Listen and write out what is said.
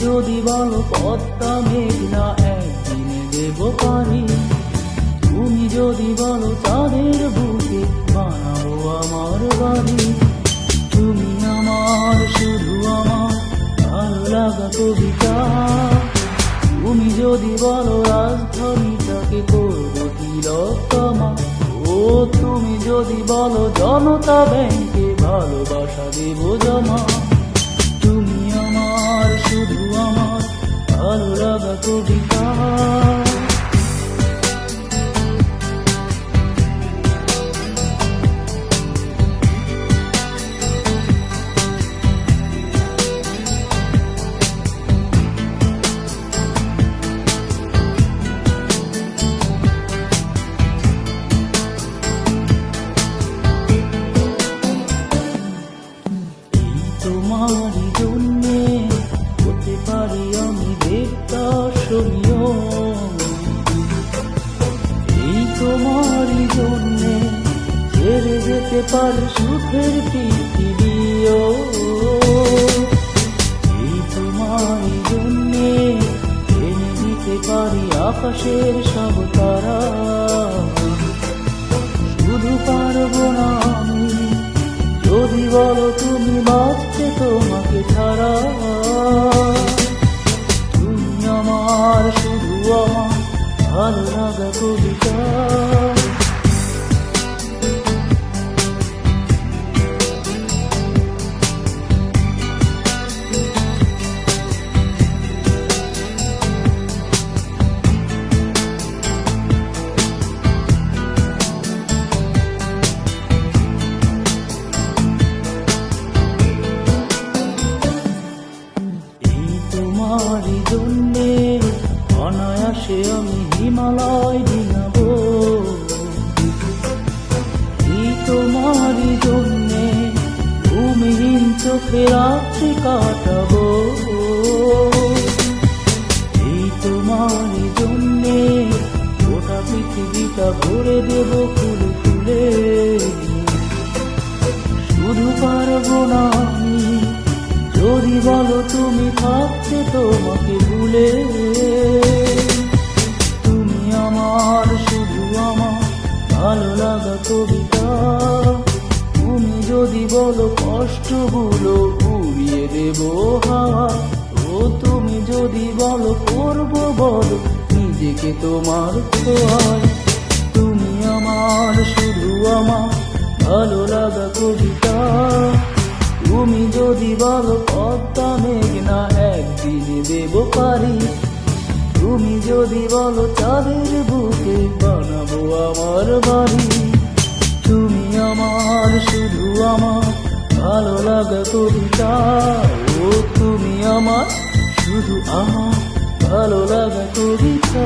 যদি বলো পদ্মা মেঘনা একদিনে দেব পারি, তুমি যদি বলো চাঁদের বুকে বানাবো আমার বাড়ি। তুমি আমার শুধু আমার ভালো লাগা কবিতা, তুমি যদি বলো রাজধানীটাকে করবো তিলোত্তমা, ও তুমি যদি বলো জনতা ব্যাংকে ভালোবাসা দেব জমা। তুমি আমার শুধু আমার ভালো লাগা কবিতা। তোমারই জন্যে হতে পারি আমি দেবদাসনীয়, এই তোমারই জন্যে ছেড়ে যেতে পারে সুখের পৃথিবীও, এই তোমারই জন্যে এনে দিতে পারি আকাশের সব তারা। শুধু পারবো না আমি যদি বলো তুমি বাঁচতে তোমাকে ছাড়া। তুমি আমার শুধু আমার ভালো লাগা কবিতা। তোমারই জন্যে অনায়াসে আমি হিমালয় ডিঙাবো, এই তোমারই জন্যে ভূমিহীন চোখে রাত্রি কাটাবো, এই তোমারই জন্যে গোটা পৃথিবীটা ভরে দেব ফুলে ফুলে। শুধু পারবো না আমি যদি বলো তুমি থাকতে তোমাকে ভুলে। তুমি আমার শুধু আমার ভালো লাগা কবিতা, তুমি যদি বলো কষ্টগুলো উড়িয়ে দেব হাওয়া, ও তুমি যদি বলো করবো বলো নিজেকে তোমার ছোঁয়ায়। তুমি আমার শুধু আমার ভালো লাগা কবিতা, তুমি যদি বলো পদ্মা মেঘনা একদিনে দেব পারি, তুমি যদি বলো চাঁদের বুকে বানাবো আমার বাড়ি। তুমি আমার শুধু আমার ভালো লাগা কবিতা, ও তুমি আমার শুধু আমার ভালো লাগা কবিতা।